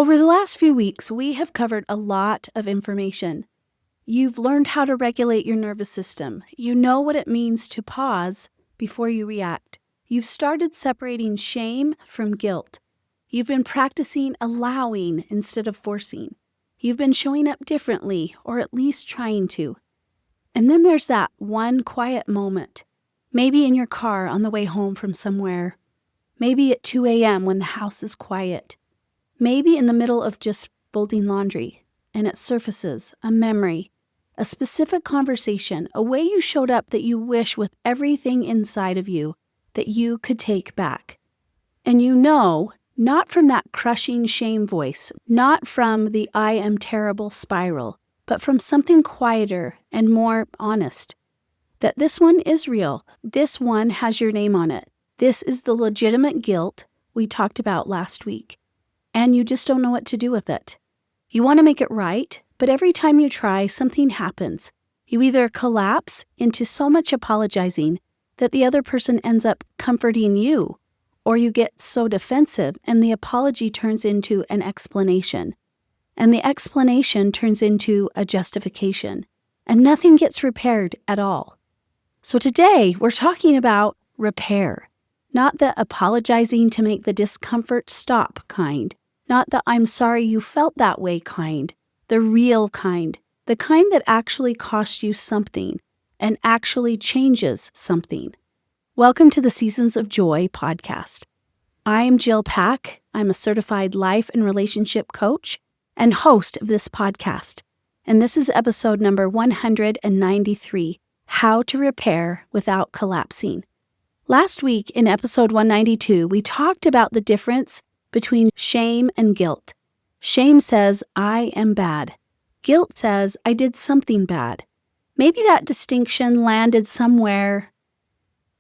Over the last few weeks, we have covered a lot of information. You've learned how to regulate your nervous system. You know what it means to pause before you react. You've started separating shame from guilt. You've been practicing allowing instead of forcing. You've been showing up differently, or at least trying to. And then there's that one quiet moment, maybe in your car on the way home from somewhere, maybe at 2 a.m. when the house is quiet, maybe in the middle of just folding laundry, and it surfaces a memory, a specific conversation, a way you showed up that you wish with everything inside of you that you could take back. And you know, not from that crushing shame voice, not from the I am terrible spiral, but from something quieter and more honest. That this one is real. This one has your name on it. This is the legitimate guilt we talked about last week. And you just don't know what to do with it. You want to make it right, but every time you try, something happens. You either collapse into so much apologizing that the other person ends up comforting you, or you get so defensive and the apology turns into an explanation. And the explanation turns into a justification, and nothing gets repaired at all. So today, we're talking about repair, not the apologizing to make the discomfort stop kind, not the I'm sorry you felt that way kind, the real kind, the kind that actually costs you something and actually changes something. Welcome to the Seasons of Joy podcast. I'm Jill Pack. I'm a certified life and relationship coach and host of this podcast. And this is episode number 193, How to Repair Without Collapsing. Last week in episode 192, we talked about the difference between shame and guilt. Shame says, I am bad. Guilt says, I did something bad. Maybe that distinction landed somewhere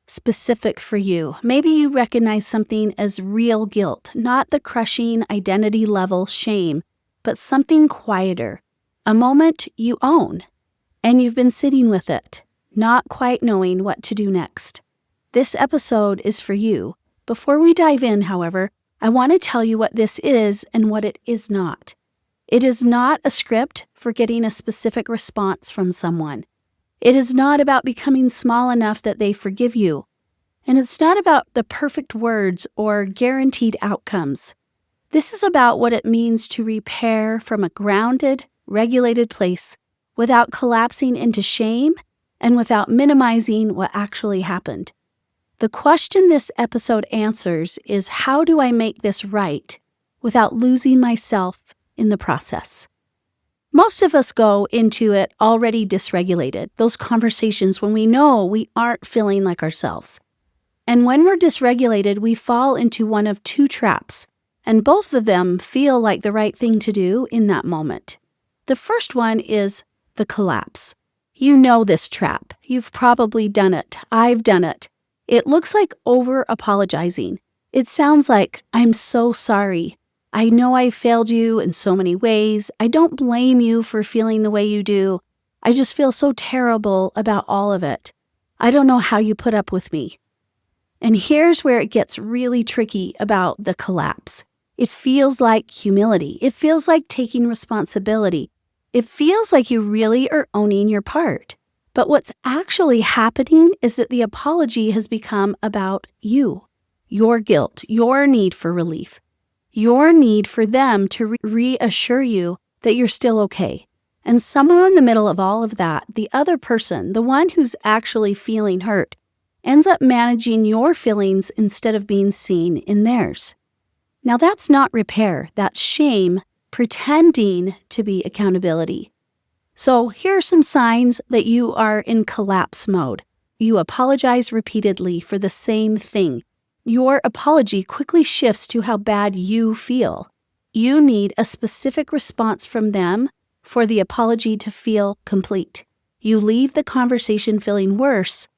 specific for you. Maybe you recognize something as real guilt, not the crushing identity level shame, but something quieter, a moment you own, and you've been sitting with it, not quite knowing what to do next. This episode is for you. Before we dive in, however, I want to tell you what this is and what it is not. It is not a script for getting a specific response from someone. It is not about becoming small enough that they forgive you. And it's not about the perfect words or guaranteed outcomes. This is about what it means to repair from a grounded, regulated place without collapsing into shame and without minimizing what actually happened. The question this episode answers is, how do I make this right without losing myself in the process? Most of us go into it already dysregulated, those conversations when we know we aren't feeling like ourselves. And when we're dysregulated, we fall into one of two traps, and both of them feel like the right thing to do in that moment. The first one is the collapse. You know this trap. You've probably done it. I've done it. It looks like over-apologizing. It sounds like, I'm so sorry. I know I failed you in so many ways. I don't blame you for feeling the way you do. I just feel so terrible about all of it. I don't know how you put up with me. And here's where it gets really tricky about the collapse. It feels like humility. It feels like taking responsibility. It feels like you really are owning your part. But what's actually happening is that the apology has become about you, your guilt, your need for relief, your need for them to reassure you that you're still okay. And somewhere in the middle of all of that, the other person, the one who's actually feeling hurt, ends up managing your feelings instead of being seen in theirs. Now that's not repair, that's shame pretending to be accountability. So here are some signs that you are in collapse mode. You apologize repeatedly for the same thing. Your apology quickly shifts to how bad you feel. You need a specific response from them for the apology to feel complete. You leave the conversation feeling worse,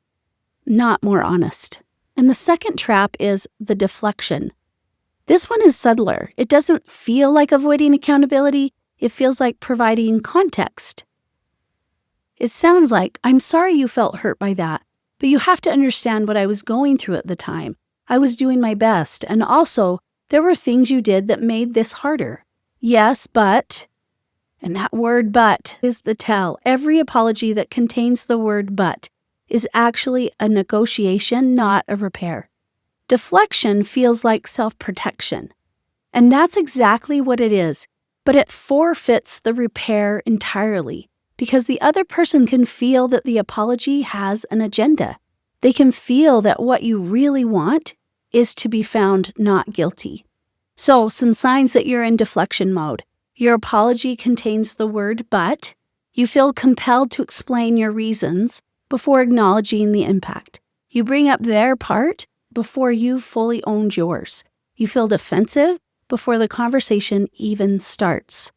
not more honest. And the second trap is the deflection. This one is subtler. It doesn't feel like avoiding accountability. It feels like providing context. It sounds like, I'm sorry you felt hurt by that, but you have to understand what I was going through at the time. I was doing my best, and also, there were things you did that made this harder. Yes, but, and that word but is the tell. Every apology that contains the word but is actually a negotiation, not a repair. Deflection feels like self-protection. And that's exactly what it is, but it forfeits the repair entirely because the other person can feel that the apology has an agenda. They can feel that what you really want is to be found not guilty. So, some signs that you're in deflection mode. Your apology contains the word but. You feel compelled to explain your reasons before acknowledging the impact. You bring up their part before you've fully owned yours. You feel defensive before the conversation even starts.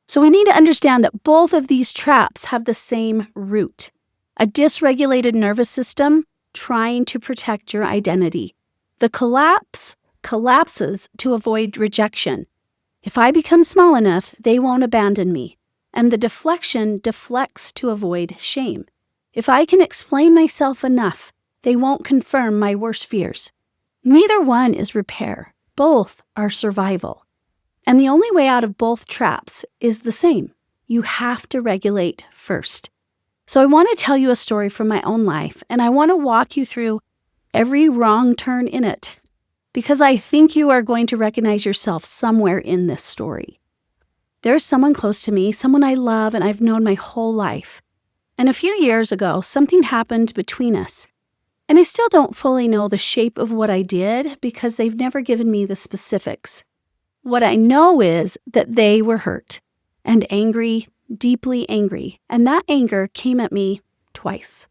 So we need to understand that both of these traps have the same root: a dysregulated nervous system trying to protect your identity. The collapses to avoid rejection. If I become small enough, they won't abandon me. And the deflection deflects to avoid shame. If I can explain myself enough, they won't confirm my worst fears. Neither one is repair. Both are survival. And the only way out of both traps is the same. You have to regulate first. So I want to tell you a story from my own life, and I want to walk you through every wrong turn in it, because I think you are going to recognize yourself somewhere in this story. There's someone close to me, someone I love and I've known my whole life. And a few years ago, something happened between us. And I still don't fully know the shape of what I did because they've never given me the specifics. What I know is that they were hurt and angry, deeply angry, and that anger came at me twice.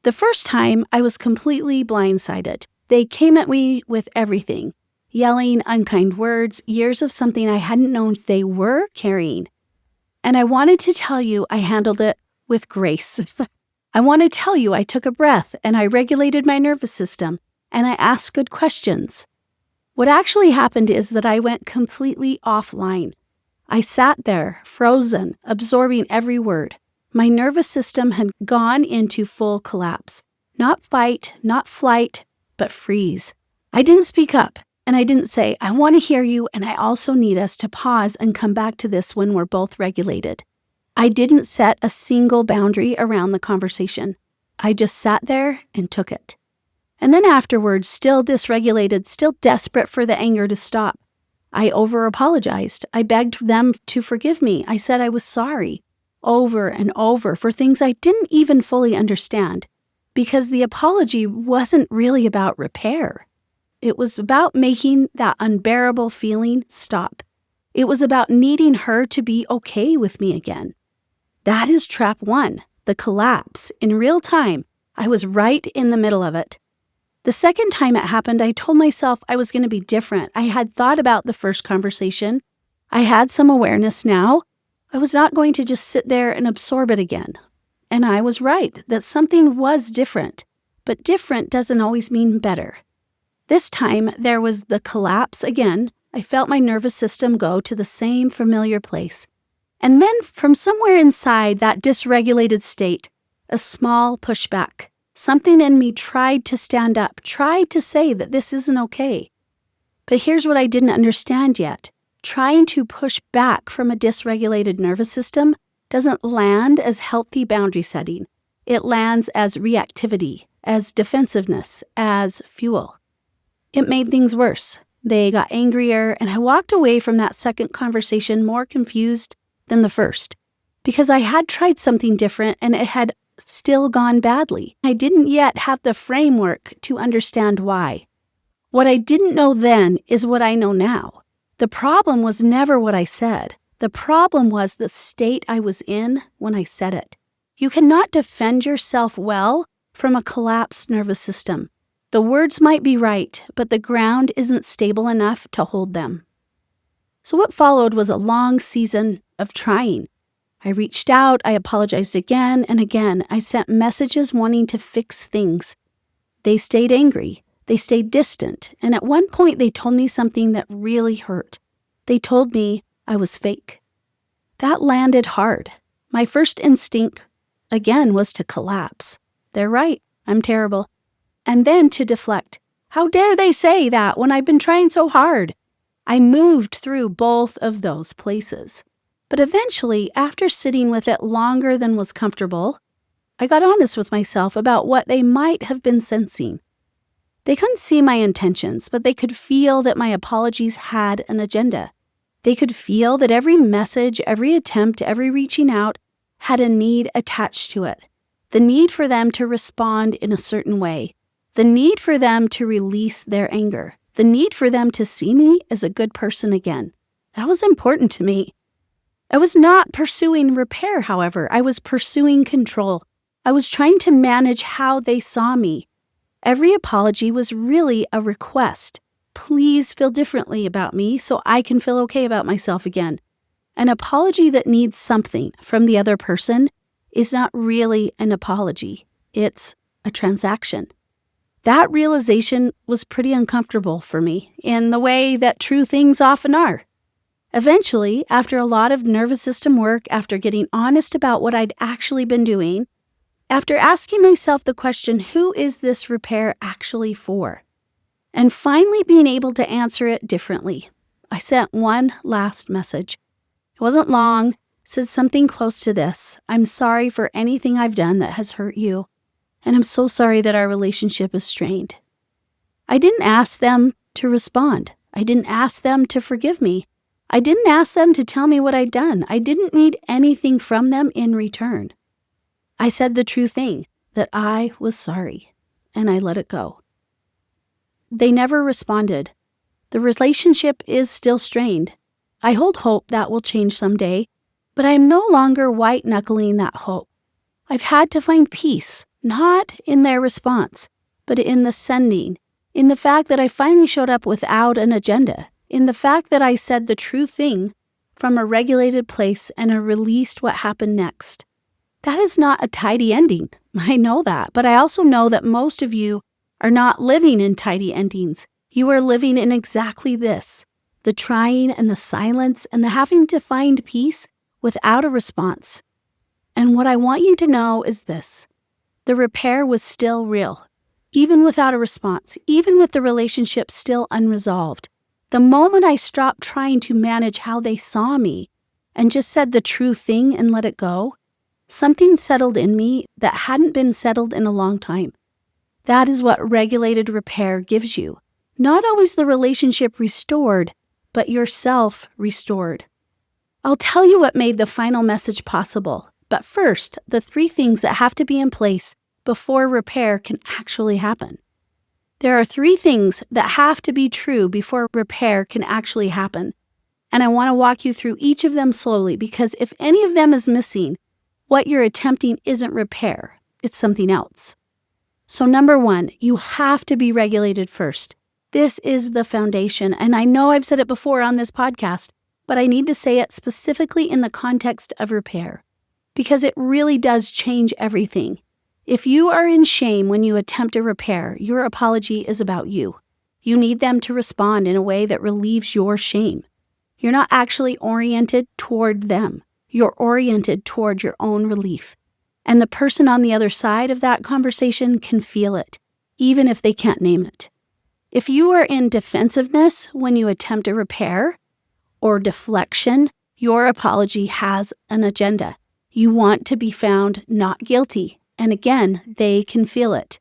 The first time, I was completely blindsided. They came at me with everything, yelling unkind words, years of something I hadn't known they were carrying. And I wanted to tell you I handled it with grace. I want to tell you I took a breath and I regulated my nervous system and I asked good questions. What actually happened is that I went completely offline. I sat there, frozen, absorbing every word. My nervous system had gone into full collapse. Not fight, not flight, but freeze. I didn't speak up and I didn't say, I want to hear you and I also need us to pause and come back to this when we're both regulated. I didn't set a single boundary around the conversation. I just sat there and took it. And then afterwards, still dysregulated, still desperate for the anger to stop, I over-apologized. I begged them to forgive me. I said I was sorry over and over for things I didn't even fully understand because the apology wasn't really about repair. It was about making that unbearable feeling stop. It was about needing her to be okay with me again. That is trap one, the collapse. In real time, I was right in the middle of it. The second time it happened, I told myself I was going to be different. I had thought about the first conversation. I had some awareness now. I was not going to just sit there and absorb it again. And I was right that something was different, but different doesn't always mean better. This time, there was the collapse again. I felt my nervous system go to the same familiar place. And then from somewhere inside that dysregulated state, a small pushback. Something in me tried to stand up, tried to say that this isn't okay. But here's what I didn't understand yet. Trying to push back from a dysregulated nervous system doesn't land as healthy boundary setting. It lands as reactivity, as defensiveness, as fuel. It made things worse. They got angrier, and I walked away from that second conversation more confused than the first, because I had tried something different and it had still gone badly. I didn't yet have the framework to understand why. What I didn't know then is what I know now. The problem was never what I said. The problem was the state I was in when I said it. You cannot defend yourself well from a collapsed nervous system. The words might be right, but the ground isn't stable enough to hold them. So what followed was a long season of trying. I reached out, I apologized again and again. I sent messages wanting to fix things. They stayed angry. They stayed distant. And at one point they told me something that really hurt. They told me I was fake. That landed hard. My first instinct, again, was to collapse. They're right. I'm terrible. And then to deflect. How dare they say that when I've been trying so hard? I moved through both of those places. But eventually, after sitting with it longer than was comfortable, I got honest with myself about what they might have been sensing. They couldn't see my intentions, but they could feel that my apologies had an agenda. They could feel that every message, every attempt, every reaching out had a need attached to it. The need for them to respond in a certain way. The need for them to release their anger. The need for them to see me as a good person again. That was important to me. I was not pursuing repair, however. I was pursuing control. I was trying to manage how they saw me. Every apology was really a request. Please feel differently about me so I can feel okay about myself again. An apology that needs something from the other person is not really an apology. It's a transaction. That realization was pretty uncomfortable for me in the way that true things often are. Eventually, after a lot of nervous system work, after getting honest about what I'd actually been doing, after asking myself the question, who is this repair actually for? And finally being able to answer it differently, I sent one last message. It wasn't long, said something close to this. I'm sorry for anything I've done that has hurt you, and I'm so sorry that our relationship is strained. I didn't ask them to respond. I didn't ask them to forgive me. I didn't ask them to tell me what I'd done. I didn't need anything from them in return. I said the true thing, that I was sorry, and I let it go. They never responded. The relationship is still strained. I hold hope that will change someday, but I am no longer white-knuckling that hope. I've had to find peace, not in their response, but in the sending, in the fact that I finally showed up without an agenda, in the fact that I said the true thing from a regulated place and I released what happened next. That is not a tidy ending. I know that, but I also know that most of you are not living in tidy endings. You are living in exactly this, the trying and the silence and the having to find peace without a response. And what I want you to know is this. The repair was still real, even without a response, even with the relationship still unresolved. The moment I stopped trying to manage how they saw me and just said the true thing and let it go, something settled in me that hadn't been settled in a long time. That is what regulated repair gives you. Not always the relationship restored, but yourself restored. I'll tell you what made the final message possible. But first, the 3 things that have to be in place before repair can actually happen. There are 3 things that have to be true before repair can actually happen. And I want to walk you through each of them slowly because if any of them is missing, what you're attempting isn't repair, it's something else. So number 1, you have to be regulated first. This is the foundation, and I know I've said it before on this podcast, but I need to say it specifically in the context of repair, because it really does change everything. If you are in shame when you attempt a repair, your apology is about you. You need them to respond in a way that relieves your shame. You're not actually oriented toward them. You're oriented toward your own relief. And the person on the other side of that conversation can feel it, even if they can't name it. If you are in defensiveness when you attempt a repair or deflection, your apology has an agenda. You want to be found not guilty, and again, they can feel it.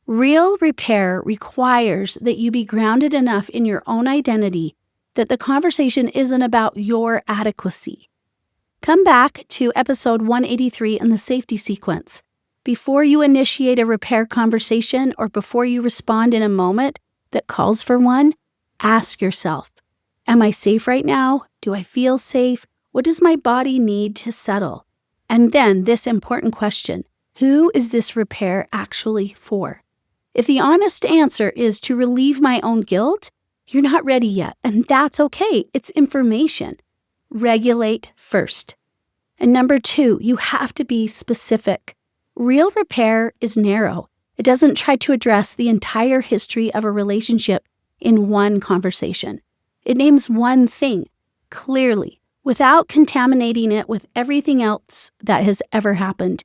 Real repair requires that you be grounded enough in your own identity that the conversation isn't about your adequacy. Come back to episode 183 in the safety sequence. Before you initiate a repair conversation or before you respond in a moment that calls for one, ask yourself, am I safe right now? Do I feel safe? What does my body need to settle? And then this important question, who is this repair actually for? If the honest answer is to relieve my own guilt, you're not ready yet, and that's okay. It's information. Regulate first. And number 2, you have to be specific. Real repair is narrow. It doesn't try to address the entire history of a relationship in one conversation. It names one thing clearly, without contaminating it with everything else that has ever happened.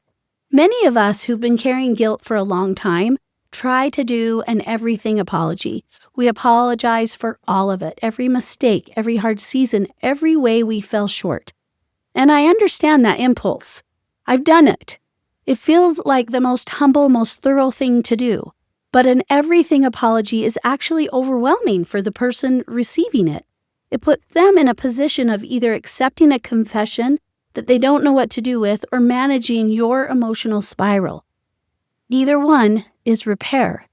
Many of us who've been carrying guilt for a long time try to do an everything apology. We apologize for all of it, every mistake, every hard season, every way we fell short. And I understand that impulse. I've done it. It feels like the most humble, most thorough thing to do. But an everything apology is actually overwhelming for the person receiving it. It puts them in a position of either accepting a confession that they don't know what to do with or managing your emotional spiral. Either one is repair.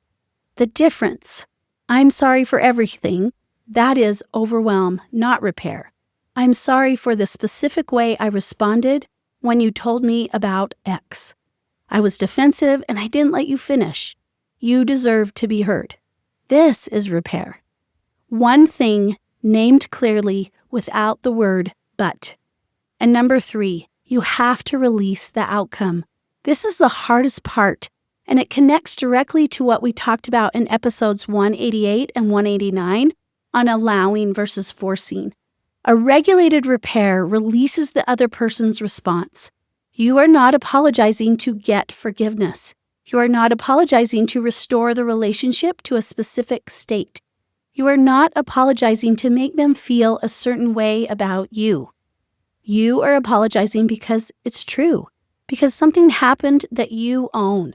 The difference, I'm sorry for everything, that is overwhelm, not repair. I'm sorry for the specific way I responded when you told me about X. I was defensive and I didn't let you finish. You deserve to be heard. This is repair. One thing named clearly without the word but. And number 3, you have to release the outcome. This is the hardest part, and it connects directly to what we talked about in episodes 188 and 189 on allowing versus forcing. A regulated repair releases the other person's response. You are not apologizing to get forgiveness. You are not apologizing to restore the relationship to a specific state. You are not apologizing to make them feel a certain way about you. You are apologizing because it's true, because something happened that you own,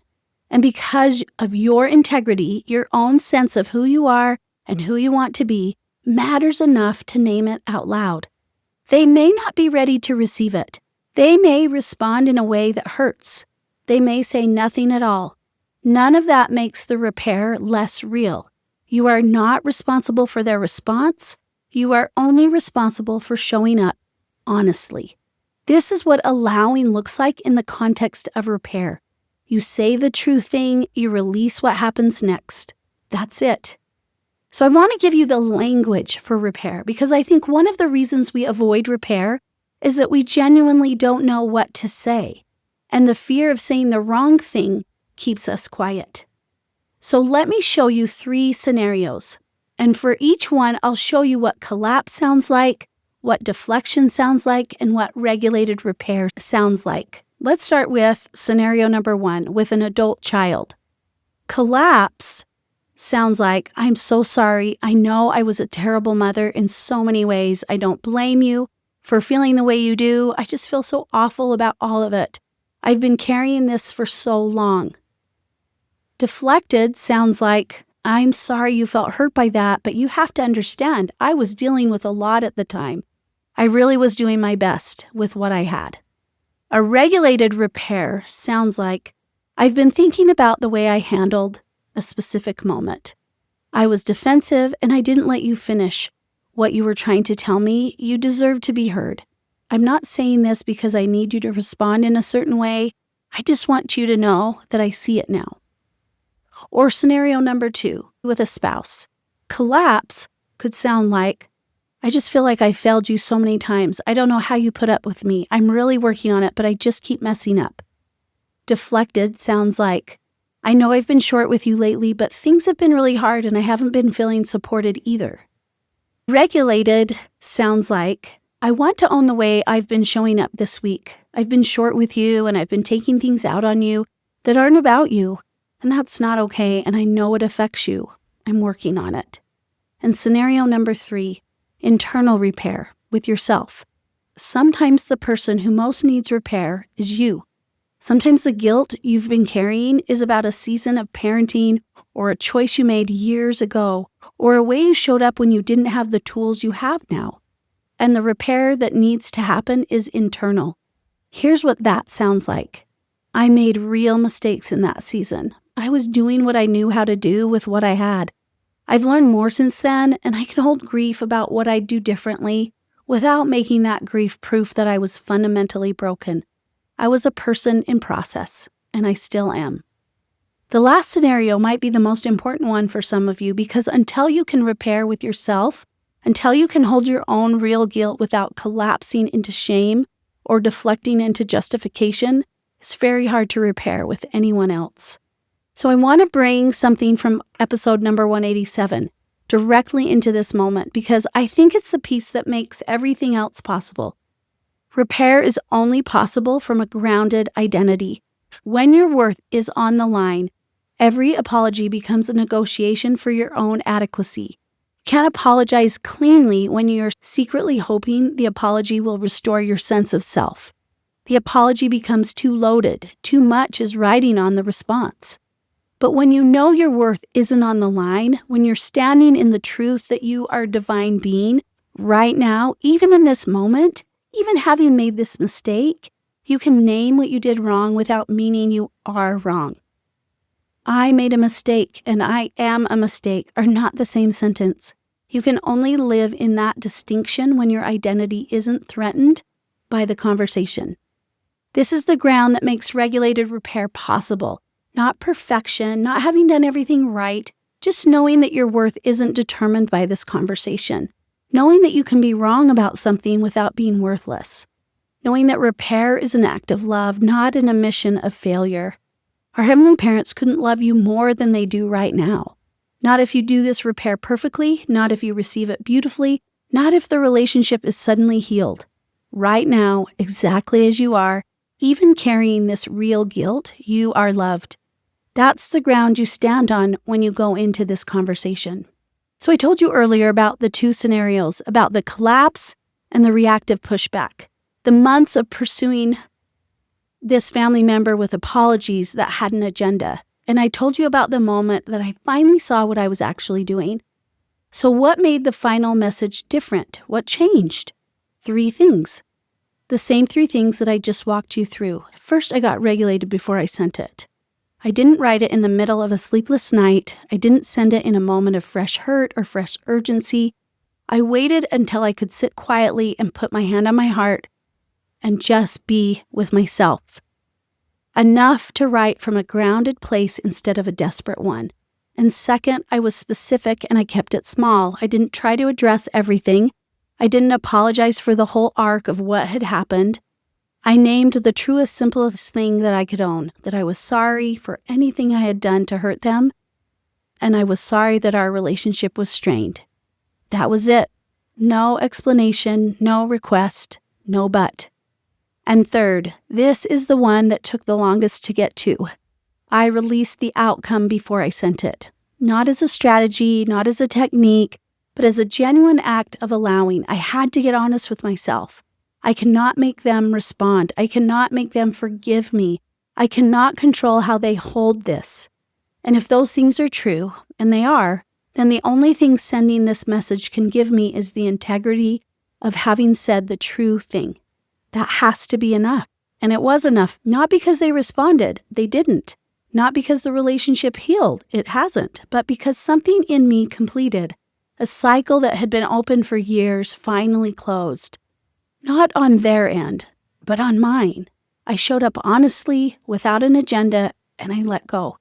and because of your integrity, your own sense of who you are and who you want to be matters enough to name it out loud. They may not be ready to receive it. They may respond in a way that hurts. They may say nothing at all. None of that makes the repair less real. You are not responsible for their response. You are only responsible for showing up honestly. This is what allowing looks like in the context of repair. You say the true thing, you release what happens next. That's it. So I want to give you the language for repair because I think one of the reasons we avoid repair is that we genuinely don't know what to say, and the fear of saying the wrong thing keeps us quiet. So let me show you 3 scenarios, and for each one I'll show you what collapse sounds like, what deflection sounds like, and what regulated repair sounds like. Let's start with scenario number 1 with an adult child. Collapse sounds like, I'm so sorry. I know I was a terrible mother in so many ways. I don't blame you for feeling the way you do. I just feel so awful about all of it. I've been carrying this for so long. Deflected sounds like, I'm sorry you felt hurt by that, but you have to understand, I was dealing with a lot at the time. I really was doing my best with what I had. A regulated repair sounds like, I've been thinking about the way I handled a specific moment. I was defensive and I didn't let you finish what you were trying to tell me. You deserve to be heard. I'm not saying this because I need you to respond in a certain way. I just want you to know that I see it now. Or scenario number 2 with a spouse. Collapse could sound like, I just feel like I failed you so many times. I don't know how you put up with me. I'm really working on it, but I just keep messing up. Deflected sounds like, I know I've been short with you lately, but things have been really hard and I haven't been feeling supported either. Regulated sounds like, I want to own the way I've been showing up this week. I've been short with you and I've been taking things out on you that aren't about you, and that's not okay, and I know it affects you. I'm working on it. And scenario number 3, internal repair with yourself. Sometimes the person who most needs repair is you. Sometimes the guilt you've been carrying is about a season of parenting or a choice you made years ago or a way you showed up when you didn't have the tools you have now. And the repair that needs to happen is internal. Here's what that sounds like. I made real mistakes in that season. I was doing what I knew how to do with what I had. I've learned more since then, and I can hold grief about what I'd do differently without making that grief proof that I was fundamentally broken. I was a person in process, and I still am. The last scenario might be the most important one for some of you because until you can repair with yourself, until you can hold your own real guilt without collapsing into shame or deflecting into justification, it's very hard to repair with anyone else. So I want to bring something from episode number 187 directly into this moment because I think it's the piece that makes everything else possible. Repair is only possible from a grounded identity. When your worth is on the line, Every apology becomes a negotiation for your own adequacy. You can't apologize cleanly when you're secretly hoping the apology will restore your sense of self. The apology becomes too loaded. Too much is riding on the response. But when you know your worth isn't on the line, when you're standing in the truth that you are a divine being, right now, even in this moment, even having made this mistake, you can name what you did wrong without meaning you are wrong. I made a mistake and I am a mistake are not the same sentence. You can only live in that distinction when your identity isn't threatened by the conversation. This is the ground that makes regulated repair possible. Not perfection, not having done everything right, just knowing that your worth isn't determined by this conversation. Knowing that you can be wrong about something without being worthless. Knowing that repair is an act of love, not an admission of failure. Our Heavenly Parents couldn't love you more than they do right now. Not if you do this repair perfectly, not if you receive it beautifully, not if the relationship is suddenly healed. Right now, exactly as you are, even carrying this real guilt, you are loved. That's the ground you stand on when you go into this conversation. So I told you earlier about the two scenarios, about the collapse and the reactive pushback. The months of pursuing this family member with apologies that had an agenda. And I told you about the moment that I finally saw what I was actually doing. So what made the final message different? What changed? 3 things. The same 3 things that I just walked you through. First, I got regulated before I sent it. I didn't write it in the middle of a sleepless night. I didn't send it in a moment of fresh hurt or fresh urgency. I waited until I could sit quietly and put my hand on my heart and just be with myself. Enough to write from a grounded place instead of a desperate one. And second, I was specific and I kept it small. I didn't try to address everything. I didn't apologize for the whole arc of what had happened. I named the truest, simplest thing that I could own, that I was sorry for anything I had done to hurt them, and I was sorry that our relationship was strained. That was it. No explanation, no request, no but. And third, this is the one that took the longest to get to. I released the outcome before I sent it. Not as a strategy, not as a technique, but as a genuine act of allowing. I had to get honest with myself. I cannot make them respond. I cannot make them forgive me. I cannot control how they hold this. And if those things are true, and they are, then the only thing sending this message can give me is the integrity of having said the true thing. That has to be enough. And it was enough, not because they responded. They didn't. Not because the relationship healed. It hasn't. But because something in me completed. A cycle that had been open for years finally closed. Not on their end, but on mine. I showed up honestly, without an agenda, and I let go.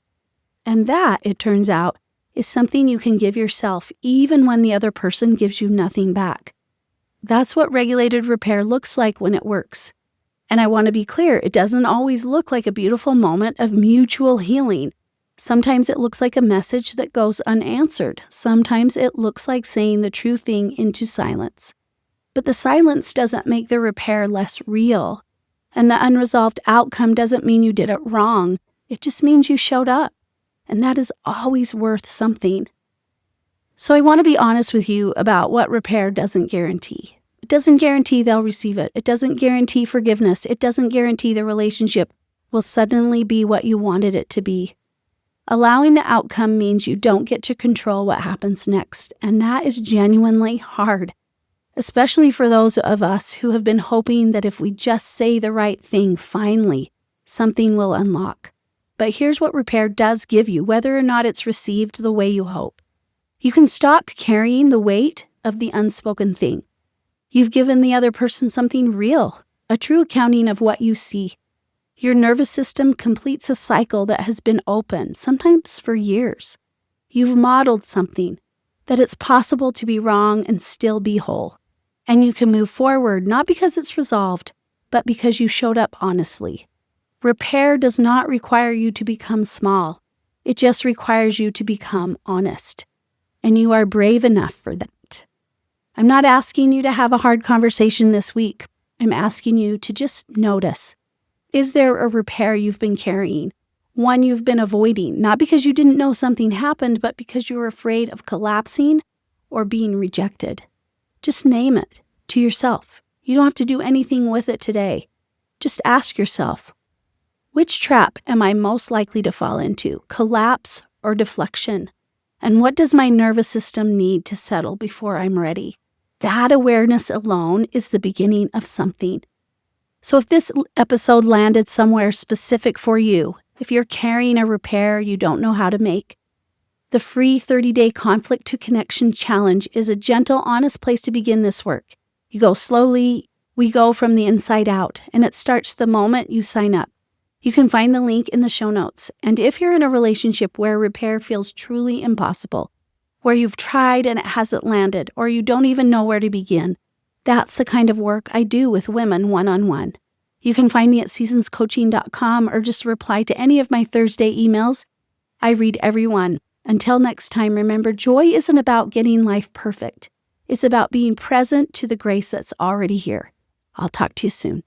And that, it turns out, is something you can give yourself even when the other person gives you nothing back. That's what regulated repair looks like when it works. And I want to be clear, it doesn't always look like a beautiful moment of mutual healing. Sometimes it looks like a message that goes unanswered. Sometimes it looks like saying the true thing into silence. But the silence doesn't make the repair less real. And the unresolved outcome doesn't mean you did it wrong. It just means you showed up. And that is always worth something. So I want to be honest with you about what repair doesn't guarantee. It doesn't guarantee they'll receive it. It doesn't guarantee forgiveness. It doesn't guarantee the relationship will suddenly be what you wanted it to be. Allowing the outcome means you don't get to control what happens next. And that is genuinely hard. Especially for those of us who have been hoping that if we just say the right thing, finally, something will unlock. But here's what repair does give you, whether or not it's received the way you hope. You can stop carrying the weight of the unspoken thing. You've given the other person something real, a true accounting of what you see. Your nervous system completes a cycle that has been open, sometimes for years. You've modeled something, that it's possible to be wrong and still be whole. And you can move forward not because it's resolved, but because you showed up honestly. Repair does not require you to become small. It just requires you to become honest. And you are brave enough for that. I'm not asking you to have a hard conversation this week. I'm asking you to just notice. Is there a repair you've been carrying? one you've been avoiding, not because you didn't know something happened, but because you were afraid of collapsing or being rejected. Just name it to yourself. You don't have to do anything with it today. Just ask yourself, which trap am I most likely to fall into, collapse or deflection? And what does my nervous system need to settle before I'm ready? That awareness alone is the beginning of something. So if this episode landed somewhere specific for you, if you're carrying a repair you don't know how to make, the free 30-day Conflict to Connection Challenge is a gentle, honest place to begin this work. You go slowly, we go from the inside out, and it starts the moment you sign up. You can find the link in the show notes. And if you're in a relationship where repair feels truly impossible, where you've tried and it hasn't landed, or you don't even know where to begin, that's the kind of work I do with women one-on-one. You can find me at seasonscoaching.com or just reply to any of my Thursday emails. I read every one. Until next time, remember, joy isn't about getting life perfect. It's about being present to the grace that's already here. I'll talk to you soon.